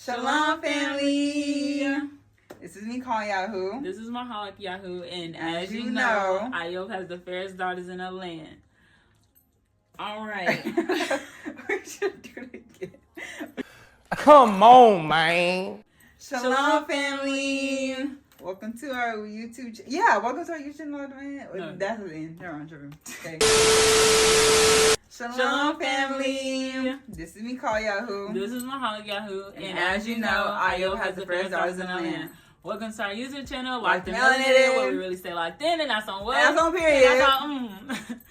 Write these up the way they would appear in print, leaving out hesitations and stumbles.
Shalom, family. This is me calling Yahuah. This is my holic Yahuah, and as you know, Yahuah has the fairest daughters in the land. All right. We should do it again. Come on, man. Shalom, family. Welcome to our YouTube channel. Yeah, welcome to our YouTube channel, man. No. That's the end. Never mind, tripping. Okay. Shalom, family. This is me calling Yahuah. This is my holic Yahuah, And as you know, Yahuah has the fairest daughters in the land. Welcome to our YouTube channel, Locked Lock'd, where we really stay locked in, and that's on what? That's on period. And that's on,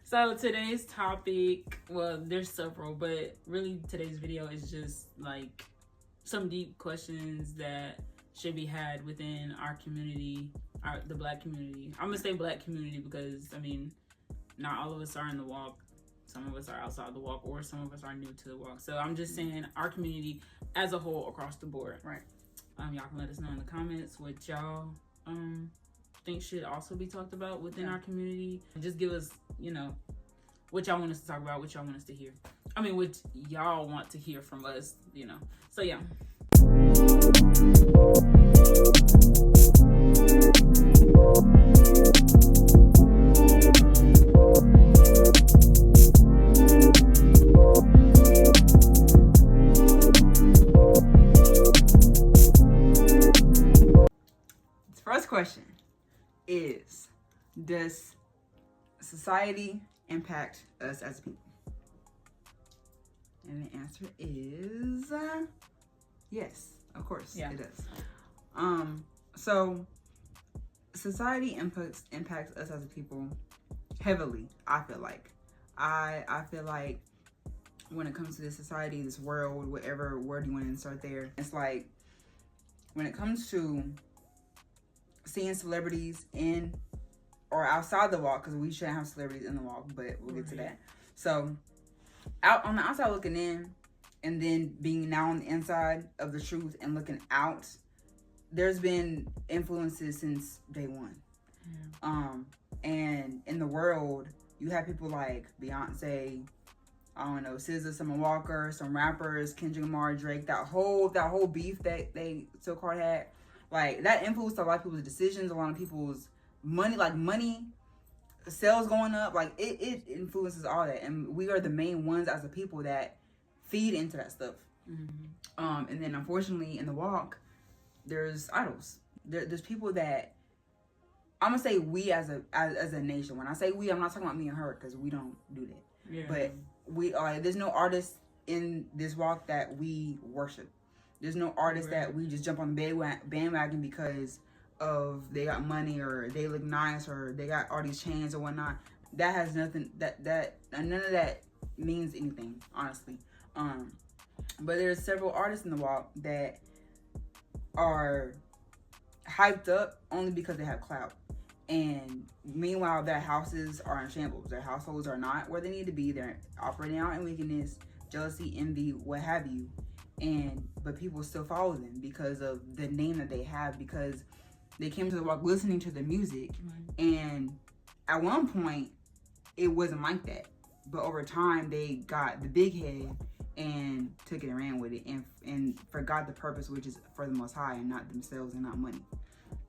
So today's topic, well, there's several, but really today's video is just like some deep questions that should be had within our community, the Black community. I'm gonna say Black community because I mean, not all of us are in the walk. Some of us are outside the walk, or some of us are new to the walk. So I'm just saying our community as a whole across the board. Right. Y'all can let us know in the comments what y'all think should also be talked about within our community. Just give us, what y'all want us to talk about, what y'all want us to hear. I mean, what y'all want to hear from us, So yeah. First question is, does society impact us as people? And the answer is yes, of course, it does. So society impacts us as a people heavily. I feel like I feel like when it comes to this society, this world, whatever word you want to insert there, it's like when it comes to seeing celebrities in or outside the walk, because we shouldn't have celebrities in the walk, but we'll get to that. So out on the outside looking in, and then being now on the inside of the truth and looking out, there's been influences since day one. And in the world, you have people like Beyonce, I don't know, SZA, Summer Walker, some rappers, Kendrick Lamar, Drake, that whole beef that they so-called had. Like, that influenced a lot of people's decisions, a lot of people's money, sales going up. Like, it influences all that. And we are the main ones as a people that feed into that stuff. Mm-hmm. And then, unfortunately, in the walk, there's idols. There's people that, I'm going to say we as a nation. When I say we, I'm not talking about me and her, because we don't do that. Yeah. But we are, there's no artist in this walk that we worship. There's no artist that we just jump on the bandwagon because of they got money or they look nice or they got all these chains or whatnot. That has nothing. None of that means anything, honestly. But there's several artists in the walk that are hyped up only because they have clout. And meanwhile, their houses are in shambles. Their households are not where they need to be. They're operating out in wickedness, jealousy, envy, what have you. But people still follow them because of the name that they have, because they came to the walk listening to the music. And at one point it wasn't like that, but over time they got the big head and took it and ran with it and forgot the purpose, which is for the Most High and not themselves and not money.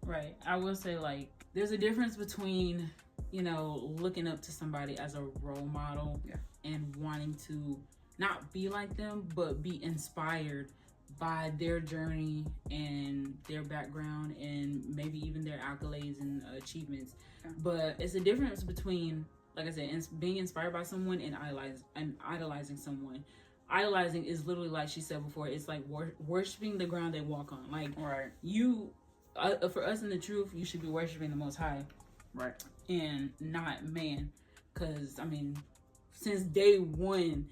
Right. I will say, like, there's a difference between looking up to somebody as a role model and wanting to not be like them, but be inspired by their journey and their background and maybe even their accolades and achievements. But it's a difference between, like I said, being inspired by someone and idolizing someone. Idolizing is literally, like she said before, it's like worshiping the ground they walk on. Like, you, for us in the truth, you should be worshiping the Most High. Right. And not man. Because, I mean, since day one,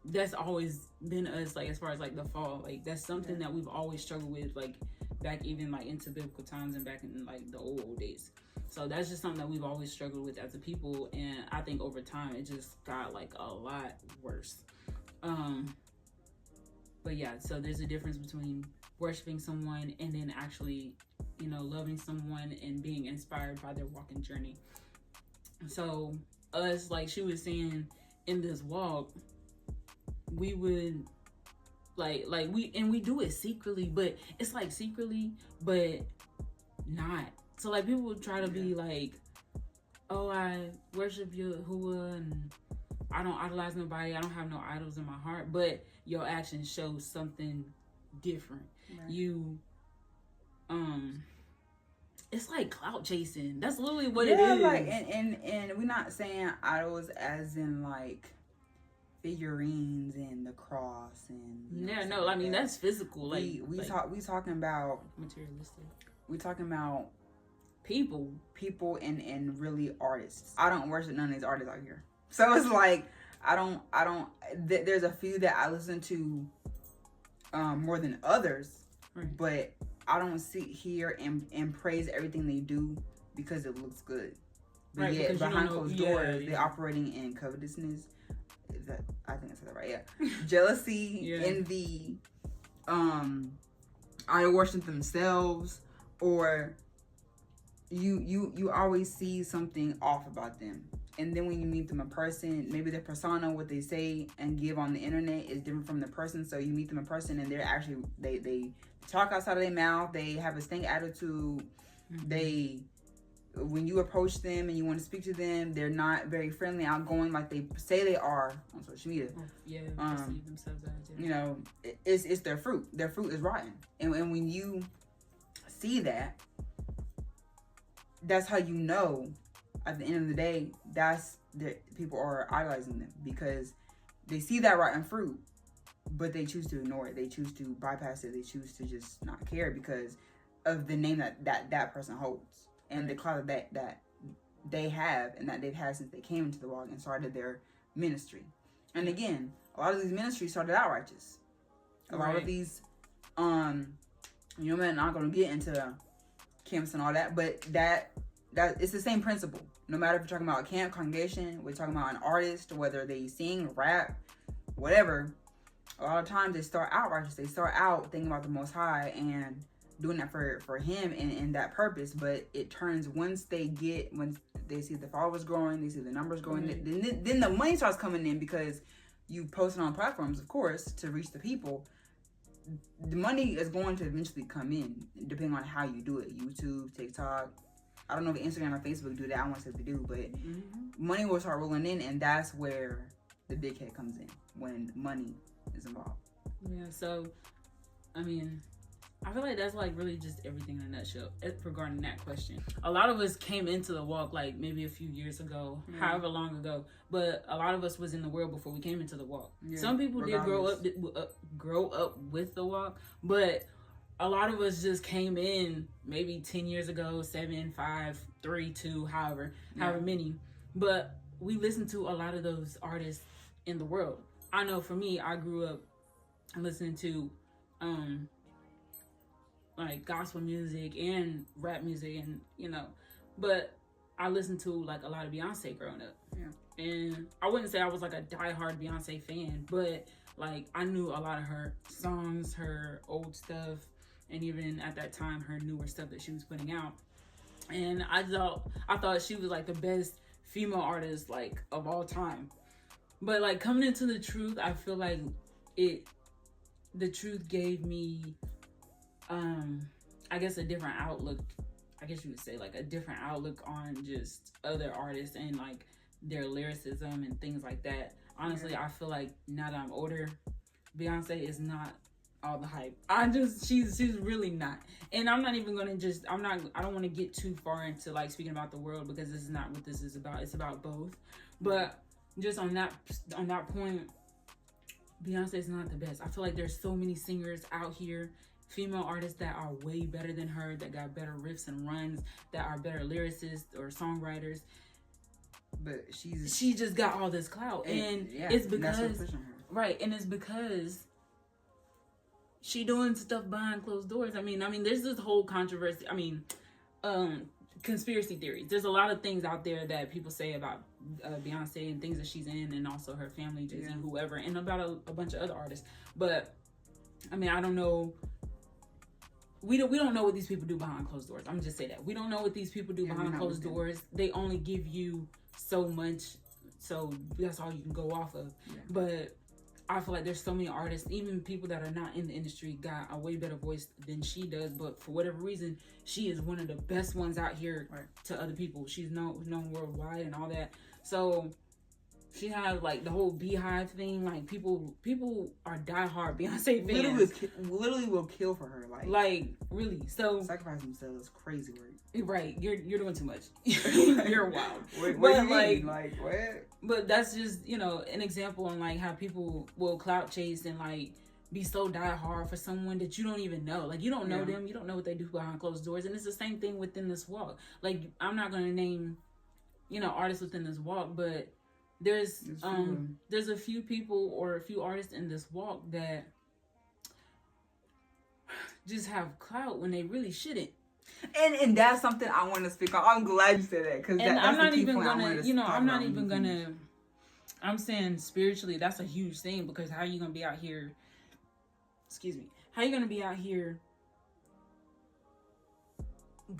that's always been us, like, as far as like the fall, like that's something that we've always struggled with, like back even like into biblical times and back in like the old days. So that's just something that we've always struggled with as a people, and I think over time it just got like a lot worse. But yeah, so there's a difference between worshiping someone and then actually loving someone and being inspired by their walking journey. So us, like she was saying, in this walk, we would Like we do it secretly, but it's like secretly, but not. So like people try to be like, oh, I worship Yahuah and I don't idolize nobody. I don't have no idols in my heart, but your actions show something different. Right. You, it's like clout chasing. That's literally what it is. Like, and we're not saying idols as in like figurines and the cross and I mean that's physical. Like we talking about materialistic. We talking about people and really artists. I don't worship none of these artists out here. So it's like I don't there's a few that I listen to more than others, right. But I don't sit here and praise everything they do because it looks good. But right, yet behind closed doors, they're operating in covetousness. I think I said that right. Yeah, jealousy, envy, idol worship themselves, or you always see something off about them. And then when you meet them in person, maybe their persona, what they say and give on the internet is different from the person. So you meet them in person and they're actually, they talk outside of their mouth. They have a stank attitude. Mm-hmm. When you approach them and you want to speak to them, they're not very friendly, outgoing like they say they are on social media. Perceive themselves as. You know, it's their fruit. Their fruit is rotten. And when you see that, that's how you know at the end of the day, that's that people are idolizing them because they see that rotten fruit, but they choose to ignore it. They choose to bypass it. They choose to just not care because of the name that person holds and the clout that they have and that they've had since they came into the walk and started their ministry. And again, a lot of these ministries started out righteous. A lot of these, I'm not going to get into camps and all that, but that it's the same principle. No matter if you're talking about a camp, congregation, we're talking about an artist, whether they sing, rap, whatever. A lot of times they start out righteous. They start out thinking about the Most High and doing that for Him and that purpose. But it turns once they see the followers growing, they see the numbers growing, then the money starts coming in because you post it on platforms, of course, to reach the people. The money is going to eventually come in, depending on how you do it. YouTube, TikTok. I don't know if Instagram or Facebook do that. I want to say they do, but money will start rolling in, and that's where the big head comes in, when money is involved. Yeah, so, I mean, I feel like that's like really just everything in a nutshell regarding that question. A lot of us came into the walk like maybe a few years ago, however long ago, but a lot of us was in the world before we came into the walk. Yeah, some people did grow up with the walk, but a lot of us just came in maybe 10 years ago, 7, 5, 3, 2, however many. But we listened to a lot of those artists in the world. I know for me, I grew up listening to like gospel music and rap music and, but I listened to like a lot of Beyonce growing up. Yeah. And I wouldn't say I was like a diehard Beyonce fan, but like I knew a lot of her songs, her old stuff, and even at that time, her newer stuff that she was putting out. And I thought she was like the best female artist like of all time. But like coming into the truth, I feel like the truth gave me, I guess a different outlook. I guess you would say like a different outlook on just other artists and like their lyricism and things like that. Honestly, I feel like now that I'm older, Beyonce is not all the hype. She's really not. And I'm not even gonna I don't want to get too far into like speaking about the world because this is not what this is about. It's about both. But just on that point, Beyonce is not the best. I feel like there's so many singers out here, female artists that are way better than her, that got better riffs and runs, that are better lyricists or songwriters. But she just got all this clout, and it's because and it's because she doing stuff behind closed doors. I mean, there's this whole controversy. Conspiracy theories. There's a lot of things out there that people say about Beyonce and things that she's in, and also her family, Jay-Z, whoever, and about a bunch of other artists. But I mean, I don't know. We don't know what these people do behind closed doors. I'm gonna just say that we don't know what these people do behind closed doors. They only give you so much, so that's all you can go off of. Yeah. But I feel like there's so many artists, even people that are not in the industry, got a way better voice than she does. But for whatever reason, she is one of the best ones out here to other people. She's known worldwide and all that. So she had like the whole Beehive thing. Like people are diehard Beyonce fans. Literally will kill for her. Like really. So sacrificing themselves is crazy work. Right, you're doing too much. You're wild. What do you mean? Like what? But that's just, you know, an example on like how people will clout chase and like be so diehard for someone that you don't even know. Like you don't know them, you don't know what they do behind closed doors. And it's the same thing within this walk. Like I'm not gonna name, you know, artists within this walk, but there's a few people or a few artists in this walk that just have clout when they really shouldn't. And that's something I want to speak on. I'm glad you said that, because I'm not even gonna, you know, I'm not even gonna. I'm saying spiritually, that's a huge thing, because how are you gonna be out here? Excuse me. How are you gonna be out here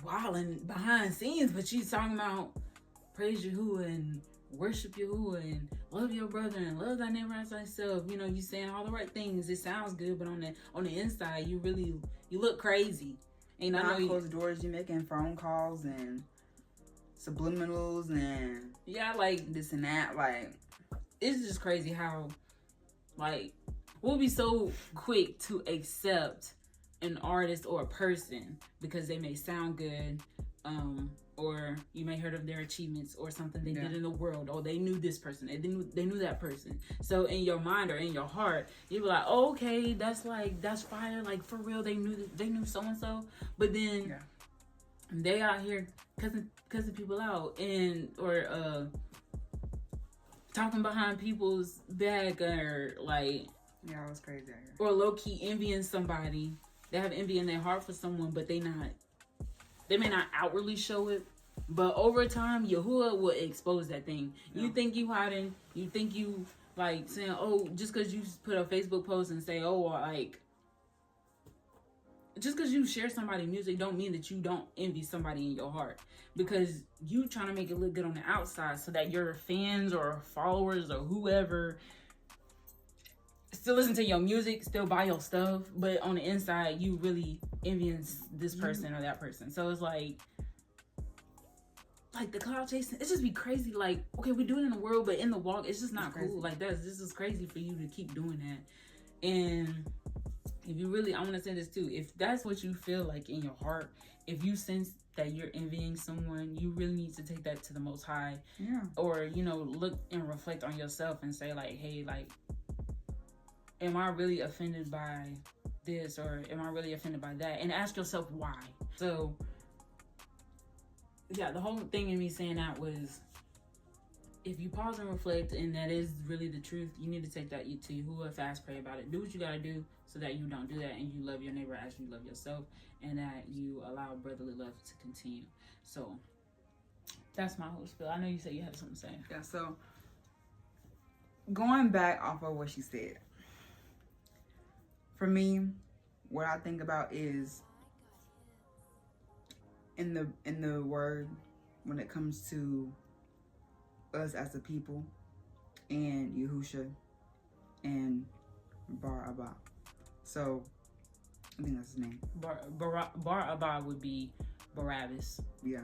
wilding behind scenes, but she's talking about praise Yahuah and worship Yahuah and love your brother and love thy neighbor as thyself. You know, you saying all the right things. It sounds good, but on the inside, you look crazy. And I know closed doors, you making phone calls and subliminals and like this and that. Like it's just crazy how like we'll be so quick to accept an artist or a person because they may sound good, or you may heard of their achievements or something they did in the world, or they knew this person, they knew that person. So in your mind or in your heart, you be like, oh, okay, that's fire, like for real, they knew so and so. But then they out here cussing people out and or talking behind people's back, or like it was crazy out here. Or low key envying somebody. They have envy in their heart for someone, but they may not outwardly show it, but over time, Yahuah will expose that thing. Yeah. You think you hiding, you think you like saying, oh, just because you put a Facebook post and say, oh, like, just because you share somebody's music don't mean that you don't envy somebody in your heart, because you trying to make it look good on the outside so that your fans or followers or whoever still listen to your music, still buy your stuff, but on the inside, you really envying this person or that person. So it's like the cloud chasing, it's just be crazy. Like, okay, we do it in the world, but in the walk, it's just not cool. Like, this is crazy for you to keep doing that. And if you really, I want to say this too, if that's what you feel like in your heart, if you sense that you're envying someone, you really need to take that to the Most High. Yeah. Or, you know, look and reflect on yourself and say like, hey, like, am I really offended by this, or am I really offended by that? And ask yourself why. So, yeah, the whole thing in me saying that was, if you pause and reflect, and that is really the truth, you need to take that to Yahuah, fast, pray about it. Do what you gotta do so that you don't do that, and you love your neighbor as you love yourself, and that you allow brotherly love to continue. So, that's my whole spiel. I know you said you had something to say. Yeah, so, going back off of what she said, for me, what I think about is in the word, when it comes to us as a people and Yahushua and Rabah. So I think that's his name. Rabah would be Barabbas. Yeah,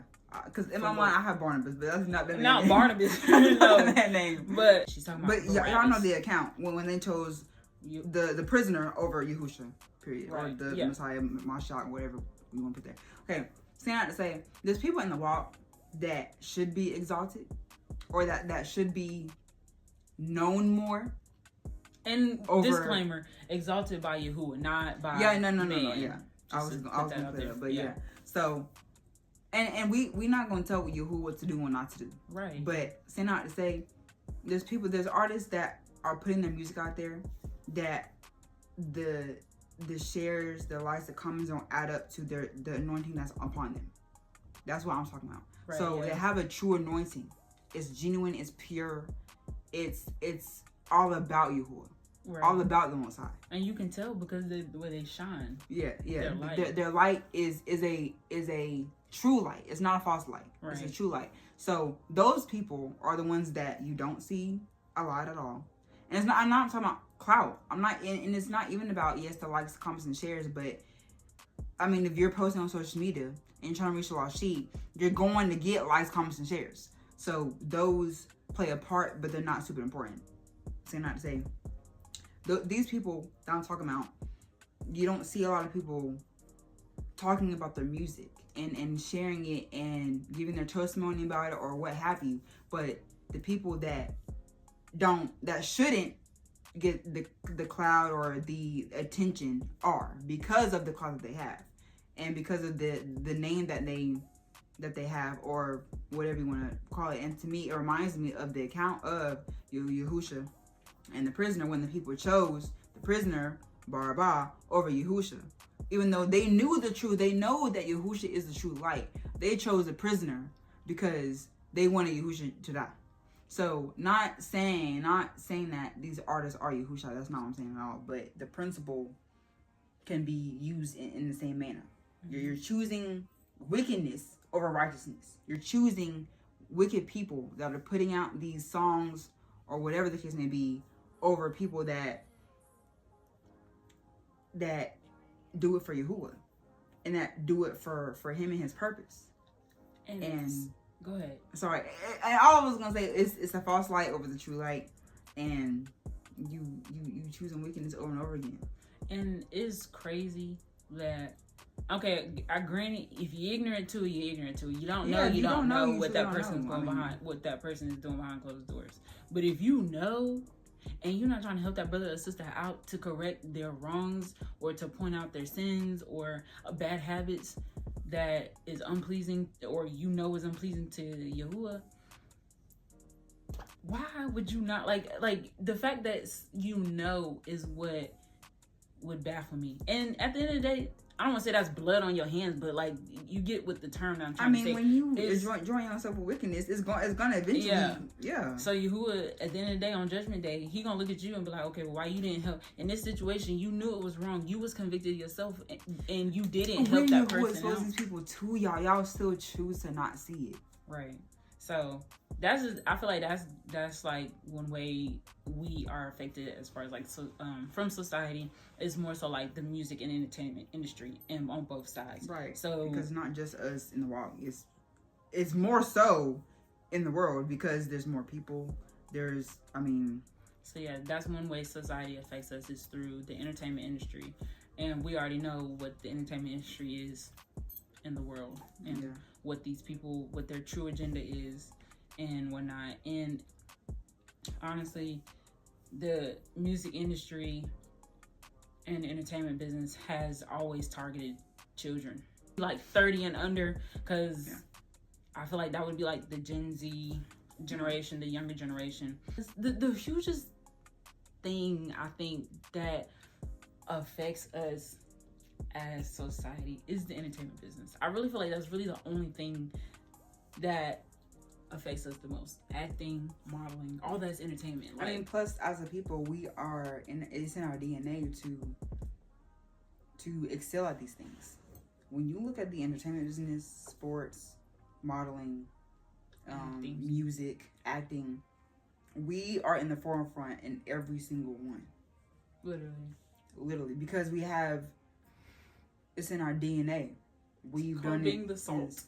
because in my mind I have Barnabas, but that's not that name. Not Barnabas. No, that name. But she's talking about. But y'all know the account when they chose the prisoner over Yahushua, period, right. Or the Messiah, Mashiach, whatever you want to put there. Okay, saying that to say, there's people in the walk that should be exalted, or that should be known more. And disclaimer: exalted by Yahuah, not by no. Yeah, I was gonna put it up, but yeah. So, and we not gonna tell Yahuah what to do and not to do. Right. But saying out to say, there's artists that are putting their music out there that the shares, the likes, the comments don't add up to the anointing that's upon them. That's what I'm talking about. Right, so they have a true anointing. It's genuine. It's pure. It's all about Yahuah. Right. All about the Most High. And you can tell because the way they shine. Yeah. Their light is a true light. It's not a false light. Right. It's a true light. So those people are the ones that you don't see a lot at all. And I'm not talking about clout. I'm not, and it's not even about, yes, the likes, comments, and shares, but I mean, if you're posting on social media and you're trying to reach a lost sheep, you're going to get likes, comments, and shares. So those play a part, but they're not super important. So not to say, these people that I'm talking about, you don't see a lot of people talking about their music and sharing it and giving their testimony about it or what have you. But the people that shouldn't get the clout or the attention are, because of the clout that they have and because of the name that they have, or whatever you want to call it. And to me, it reminds me of the account of Yahuah and the prisoner, when the people chose the prisoner Rabah over Yahuah. Even though they knew the truth, they know that Yahuah is the true light, they chose the prisoner because they wanted Yahuah to die. So not saying that these artists are Yahuah, that's not what I'm saying at all, but the principle can be used in the same manner. You're choosing wickedness over righteousness. You're choosing wicked people that are putting out these songs or whatever the case may be over people that do it for Yahuah and that do it for him and his purpose. And go ahead. Sorry, and all I was gonna say is it's a false light over the true light, and you choosing wickedness over and over again. And it's crazy that, okay, I granted, if you're ignorant to it, you're ignorant to it. You don't know, you don't know what that person's going behind, what that person is doing behind closed doors. But if you know, and you're not trying to help that brother or sister out to correct their wrongs or to point out their sins or bad habits that is unpleasing, or you know is unpleasing to Yahuah, why would you not, like the fact that you know is what would baffle me. And at the end of the day, I don't want to say that's blood on your hands, but like, you get what the term that I'm trying to say. I mean, when you join yourself with wickedness, it's gonna eventually, yeah. So Yahuah, at the end of the day, on Judgment Day, he gonna look at you and be like, okay, well, why you didn't help in this situation? You knew it was wrong. You was convicted yourself, and you didn't help that person out. Expose these people to y'all still choose to not see it. Right. So that's just, I feel like that's like one way we are affected as far as like, so from society. Is more so like the music and entertainment industry, and on both sides. Right. So because not just us in the world, it's more so in the world because there's more people. So yeah, that's one way society affects us, is through the entertainment industry, and we already know what the entertainment industry is in the world, and what these people, what their true agenda is, and whatnot. And honestly, the music industry and the entertainment business has always targeted children, like 30 and under, because I feel like that would be like the Gen Z generation, the younger generation. The hugest thing I think that affects us as society is the entertainment business. I really feel like that's really the only thing that affects us the most. Acting, modeling, all that's entertainment. I mean, plus as a people, it's in our DNA to excel at these things. When you look at the entertainment business, sports, modeling, music, acting, we are in the forefront in every single one. Literally, because it's in our DNA. We've done being the salt.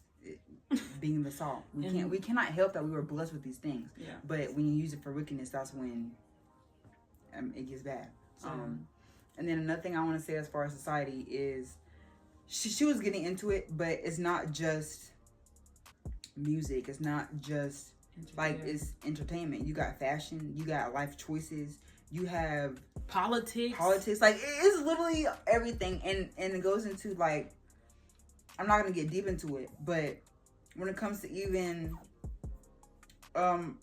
Being the salt. We cannot help that we were blessed with these things. Yeah. But when you use it for wickedness, that's when it gets bad. And then another thing I want to say as far as society is, she was getting into it, but it's not just music. It's not just it's entertainment. You got fashion. You got life choices. You have politics. Like, it's literally everything. And it goes into like, I'm not going to get deep into it, but when it comes to even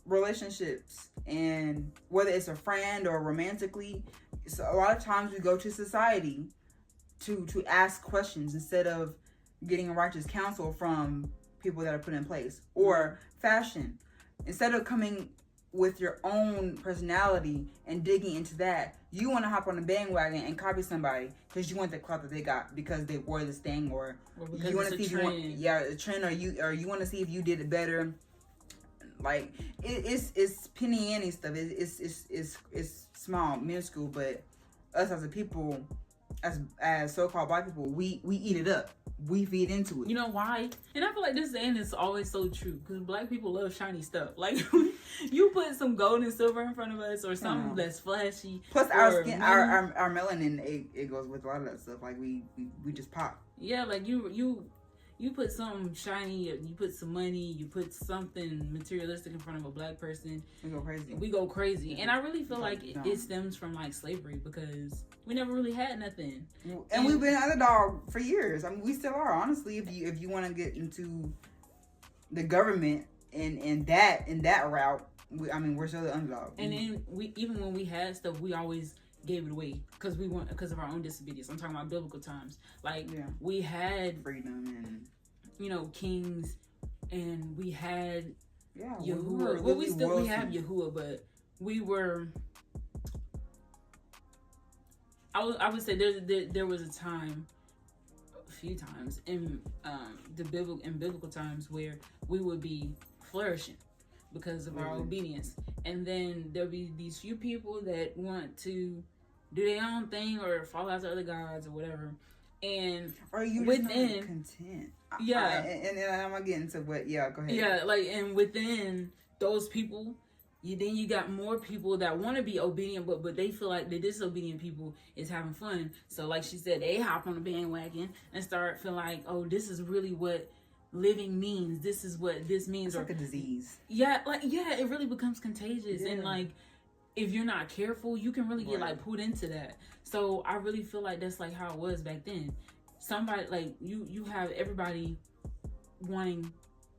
relationships, and whether it's a friend or romantically, so a lot of times we go to society to ask questions instead of getting a righteous counsel from people that are put in place. Or fashion, instead of coming with your own personality and digging into that, you want to hop on the bandwagon and copy somebody because you want the clout that they got because they wore this thing, or because you want to see a trend, or you want to see if you did it better. like it's penny ante stuff. It's small, minuscule, but us as a people, as so-called black people, we eat it up. We feed into it. You know why? And I feel like this saying is always so true because black people love shiny stuff. Like you put some gold and silver in front of us or something that's flashy. Plus our skin, our melanin, it goes with a lot of that stuff. Like we just pop. Yeah, like you put something shiny, you put some money, you put something materialistic in front of a black person. We go crazy. Yeah. And I really feel like it stems from like slavery because we never really had nothing. And we've been underdog for years. I mean, we still are, honestly. If you want to get into the government and that route, we're still the underdog. And then even when we had stuff, we always gave it away because of our own disobedience. I'm talking about biblical times. Like we had freedom and kings, and we had Yahuah. We have Yahuah, but we were. I would say there was a few times in biblical times where we would be flourishing because of our obedience, and then there'll be these few people that want to do their own thing or fall out to other gods or whatever, and are you within not content? And I'm gonna get into what. Yeah, go ahead. Yeah, like and within those people. Then you got more people that want to be obedient, but they feel like the disobedient people is having fun. So like she said, they hop on the bandwagon and start feeling like, oh, this is really what living means. This is what this means. It's like a disease. Yeah, it really becomes contagious. Yeah. And like, if you're not careful, you can really get like pulled into that. So I really feel like that's like how it was back then. Somebody like you have everybody wanting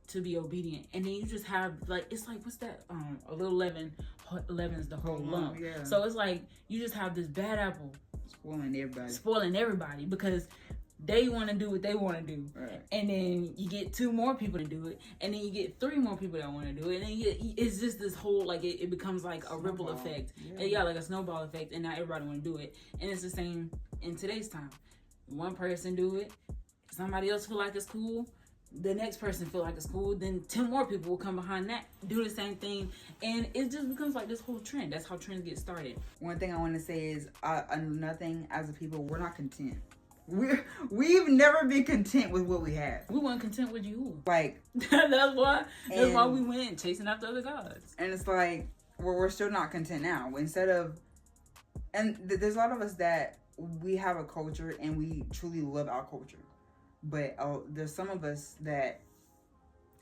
to be obedient, and then you just have like it's like what's that a little leaven's the whole lump. So it's like you just have this bad apple spoiling everybody because they want to do what they want to do, right. And then you get 2 more people to do it, and then you get 3 more people that want to do it, and then it's just this whole like it becomes like a ripple effect, like a snowball effect, and now everybody want to do it. And it's the same in today's time. One person do it, somebody else feel like it's cool, the next person feel like it's cool, then 10 more people will come behind that, do the same thing, and it just becomes like this whole trend. That's how trends get started. One thing I want to say is another thing, as a people, we're not content. We've never been content with what we have. We weren't content with you. Like that's why we went chasing after other gods. And it's like we're still not content now. There's a lot of us that we have a culture and we truly love our culture. But there's some of us that,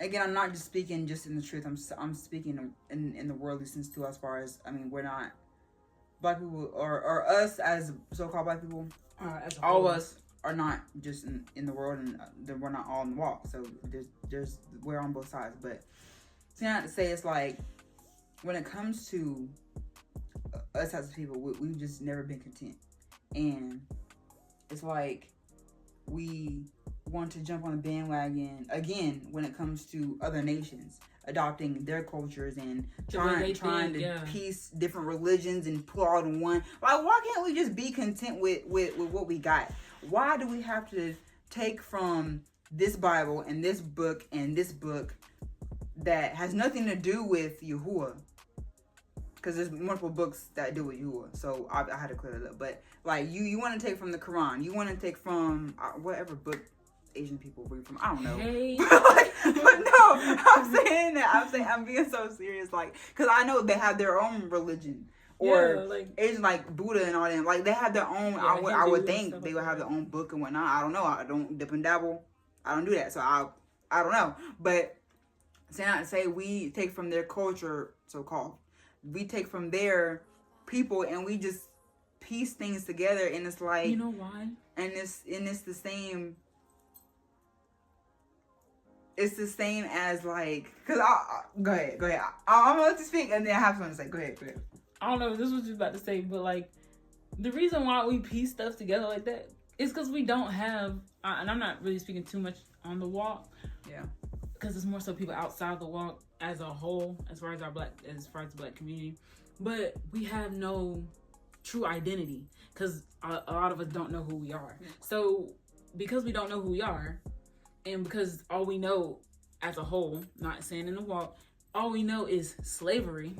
again, I'm not just speaking just in the truth. I'm speaking in the worldly sense too. As far as we're not black people or us as so-called black people. All of us are not just in the world, and we're not all in the walk. So there's we're on both sides. But it's not to say it's like when it comes to us as people, we've just never been content, and it's like we want to jump on the bandwagon again when it comes to other nations adopting their cultures and trying to piece different religions and pull all in one. Like, why can't we just be content with what we got? Why do we have to take from this Bible and this book that has nothing to do with Yahuah? Because there's multiple books that do with Yahuah, so I had to clear that up. But like, you want to take from the Quran, you want to take from whatever book Asian people read from. I don't know. Hey. but no, I'm saying that. I'm being so serious. Like, because I know they have their own religion. Or like Asian, like Buddha and all that. Like, they have their own. I would think they would have their own book and whatnot. I don't know. I don't dip and dabble. I don't do that. So I don't know. But say we take from their culture, so-called. We take from their people and we just piece things together, and it's like, you know why? And it's the same. It's the same as like, cause go ahead. I'm gonna let you speak, and then I have something to say. Go ahead. I don't know if this was just about to say, but like, the reason why we piece stuff together like that is because we don't have, and I'm not really speaking too much on the walk. Yeah. Because it's more so people outside the walk as a whole, as far as the black community, but we have no true identity because a lot of us don't know who we are. So because we don't know who we are, and because all we know as a whole, not saying in the walk, all we know is slavery.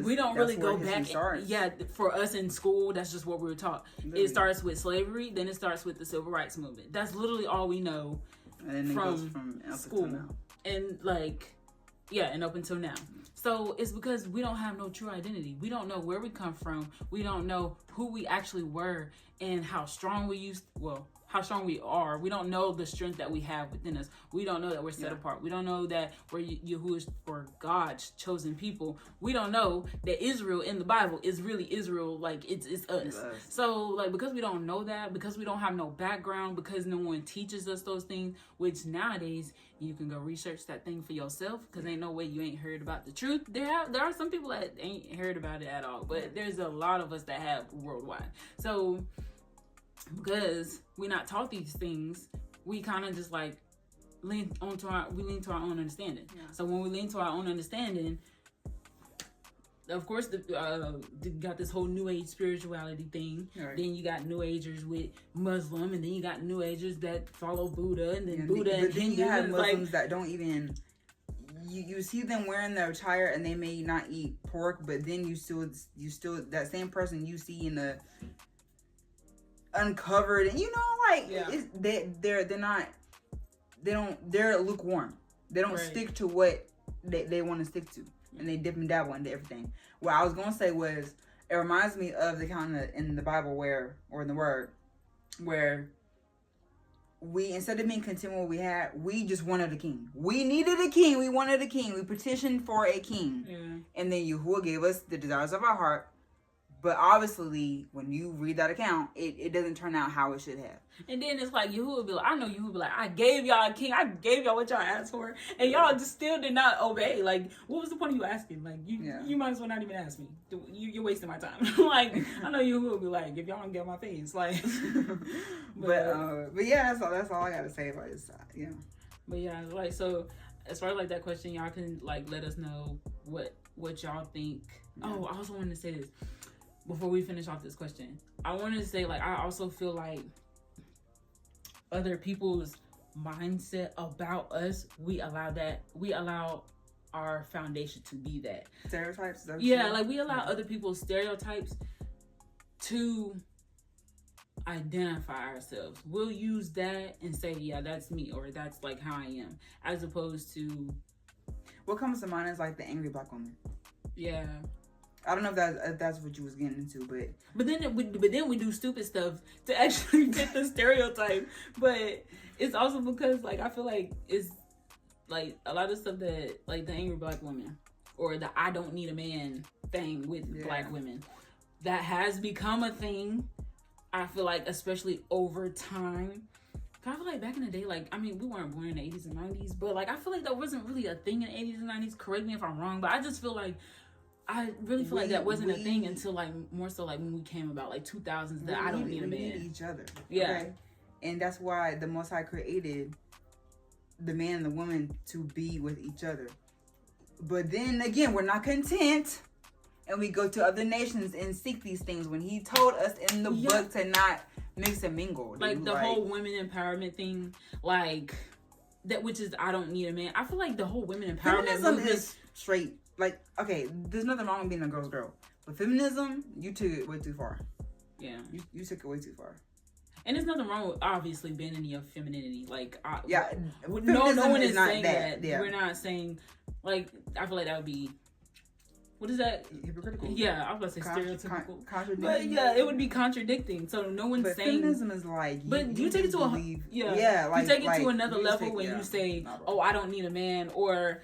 We don't really go back. Yeah, for us in school, that's just what we were taught. Literally. It starts with slavery, then it starts with the civil rights movement. That's literally all we know from school. And and up until now. So it's because we don't have no true identity. We don't know where we come from. We don't know who we actually were and how strong we are. We don't know the strength that we have within us. We don't know that we're set apart. We don't know that we're Yahuah or God's chosen people. We don't know that Israel in the Bible is really Israel. It's us. So because we don't know that, because we don't have no background, because no one teaches us those things, which nowadays you can go research that thing for yourself, because ain't no way you ain't heard about the truth. There are some people that ain't heard about it at all, but there's a lot of us that have worldwide. So because we're not taught these things, we kind of just lean to our own understanding. Yeah. So when we lean to our own understanding, of course, got this whole New Age spirituality thing. Right. Then you got New Agers with Muslim, and then you got New Agers that follow Buddha, and then Buddha and Hindu. You have Muslims that don't even. You see them wearing their attire, and they may not eat pork, but then you still that same person you see in the uncovered, and they're lukewarm. They don't stick to what they want to stick to, and they dip and dabble into everything. What I was gonna say was, it reminds me of the kind of in the Bible or in the Word where we, instead of being content with what we had, we just wanted a king. We needed a king. We wanted a king. We petitioned for a king, and then Yahuah gave us the desires of our heart. But obviously, when you read that account, it doesn't turn out how it should have. And then it's like, Yahuah would be like, I know Yahuah would be like, I gave y'all a king. I gave y'all what y'all asked for. And y'all just still did not obey. What was the point of you asking? You might as well not even ask me. You're wasting my time. I know Yahuah would be like, if y'all don't get my face. But yeah, that's all I got to say about this. Yeah. But yeah, so as far as that question, y'all can let us know what y'all think. Yeah. Oh, I also wanted to say this. Before we finish off this question, I wanted to say, I also feel like other people's mindset about us, we allow our foundation to be that. Stereotypes? Yeah, we allow other people's stereotypes to identify ourselves. We'll use that and say, yeah, that's me, or that's how I am, as opposed to... What comes to mind is the angry black woman. Yeah. I don't know if that's what you was getting into, but then we do stupid stuff to actually fit the stereotype. But it's also because I feel like it's a lot of stuff that the angry black woman or the I don't need a man thing with black women that has become a thing. I feel especially over time. I feel back in the day, we weren't born in the 80s and 90s, but I feel that wasn't really a thing in the 80s and 90s. Correct me if I'm wrong, but I just feel I really feel that wasn't a thing until more so when we came about 2000s that I don't need a man. We need each other. Yeah. Okay? And that's why the Most High created the man and the woman to be with each other. But then again, we're not content, and we go to other nations and seek these things when he told us in the book to not mix and mingle. The whole women empowerment thing, that, which is I don't need a man. I feel the whole women empowerment movement is straight. Okay, there's nothing wrong with being a girl's girl. But feminism, you took it way too far. Yeah. You took it way too far. And there's nothing wrong with obviously bending your femininity. No one is saying that. Yeah. We're not saying, I feel that would be, what is that? Hypocritical. Yeah, I was about to say stereotypical. Contradicting. But yeah, it would be contradicting. So no one's saying. Feminism is but you take it to you take it to another level when you say, oh, I don't need a man, or,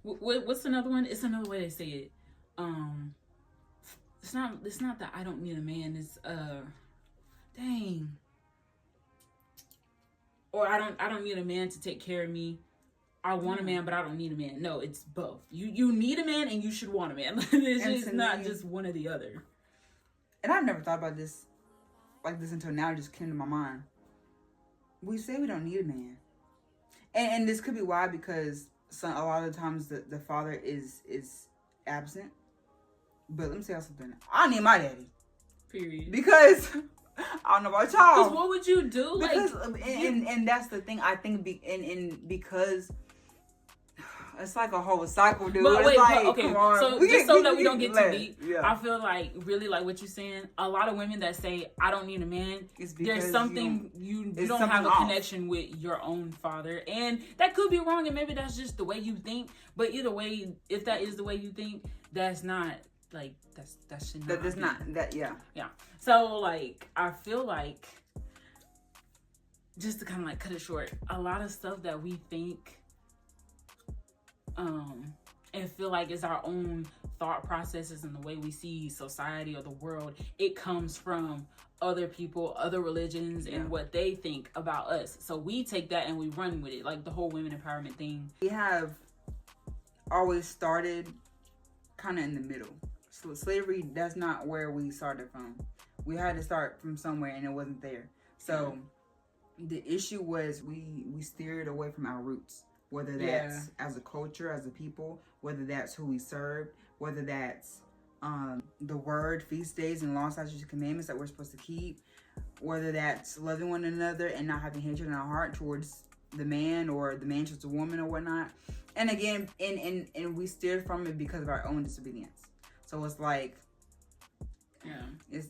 what's another one? It's another way they say it. It's not that I don't need a man. It's dang. Or I don't need a man to take care of me. I want a man, but I don't need a man. No, it's both. You need a man and you should want a man. It's just not just one or the other. And I've never thought about this until now. It just came to my mind. We say we don't need a man, and this could be why, because a lot of the times the father is absent. But let me tell you something. I need my daddy. Period. Because I don't know about y'all. Because what would you do? Because and that's the thing. I think because it's like a whole cycle, dude. But it's wait, like, okay. come on. So just so that we don't get too deep, yeah. I feel like really like what you're saying. A lot of women that say I don't need a man, there's something you don't have a connection with your own father, and that could be wrong, and maybe that's just the way you think. But either way, if that is the way you think, that's not like that should not. That's not that. Yeah. Yeah. So like I feel like, just to kind of like cut it short, a lot of stuff that we think and feel like it's our own thought processes and the way we see society or the world, it comes from other people, other religions, and what they think about us. So we take that and we run with it, like the whole women empowerment thing. We have always started kind of in the middle. So slavery, that's not where we started from. We had to start from somewhere and it wasn't there. So the issue was we steered away from our roots, whether that's as a culture, as a people, whether that's who we served, whether that's the word, feast days, and law, statutes, and commandments that we're supposed to keep, whether that's loving one another and not having hatred in our heart towards the man or the man towards the woman or whatnot. And again, and we steered from it because of our own disobedience. So it's like, it's